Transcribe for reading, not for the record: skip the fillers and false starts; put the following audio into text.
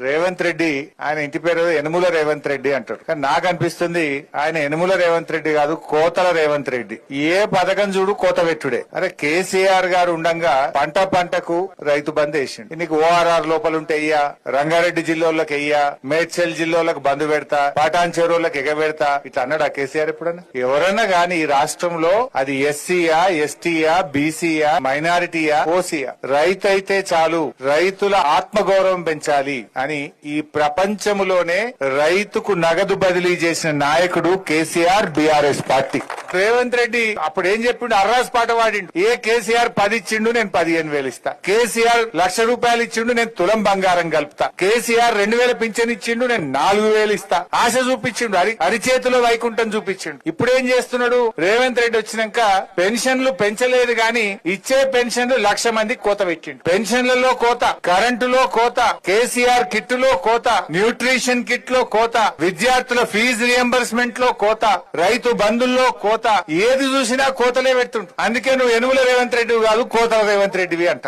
రేవంత్ రెడ్డి ఆయన ఇంటి పేరు యనుమల రేవంత్ రెడ్డి అంటాడు. కానీ నాకు అనిపిస్తుంది ఆయన యనుమల రేవంత్ రెడ్డి కాదు, కోతల రేవంత్ రెడ్డి. ఏ పథకం చూడు కోత పెట్టుడే. అరే కేసీఆర్ గారు ఉండంగా పంటకు రైతు బంద్ వేసిండు. నీకు ఓఆర్ఆర్ లోపలుంటే అయ్యా, రంగారెడ్డి జిల్లాలకు అయ్యా, మేడ్చల్ జిల్లాలకు బంద్ పెడతా, పాటాన్ చెరువులకు ఎగబెడతా ఇట్లా అన్నాడు ఆ కేసీఆర్ ఎప్పుడన్నా? ఎవరన్నా గాని ఈ రాష్ట్రంలో అది ఎస్సీయా, ఎస్టీయా, బీసీయా, మైనారిటీయా, ఓసీయా, రైతు అయితే చాలు, రైతుల ఆత్మగౌరవం పెంచాలి అని ఈ ప్రపంచంలోనే రైతుకు నగదు బదిలీ చేసిన నాయకుడు కేసీఆర్, బీఆర్ఎస్ పార్టీ. రేవంత్ రెడ్డి అప్పుడు ఏం చెప్పిండు? అర్రాస్ పాట వాడిండు. ఏ కేసీఆర్ 10 ఇచ్చిండు, నేను 15,000 ఇస్తా. కేసీఆర్ ₹1,00,000 ఇచ్చిండు, నేను తులం బంగారం కలుపుతా. కేసీఆర్ 2,000 పింఛన్ ఇచ్చిండు, నేను 4,000 ఇస్తా. ఆశ చూపించిండు, అరిచేతిలో వైకుంఠం చూపించిండు. ఇప్పుడేం చేస్తున్నాడు? రేవంత్ రెడ్డి వచ్చినాక పెన్షన్లు పెంచలేదు గాని ఇచ్చే పెన్షన్లు 1,00,000 మందికి కోత పెట్టిండు. పెన్షన్లలో కోత, కరెంటులో కోత, కేసీఆర్ కిట్ లో కోత, న్యూట్రిషన్ కిట్ లో కోత, విద్యార్థుల ఫీజు రియంబర్స్మెంట్ లో కోత, రైతు బంధుల్లో కోత, ఏది చూసినా కోతలే పెడుతుంటు. అందుకే నువ్వు యనుమల రేవంత్ రెడ్డి కాదు, కోతల రేవంత్ రెడ్డివి అంట.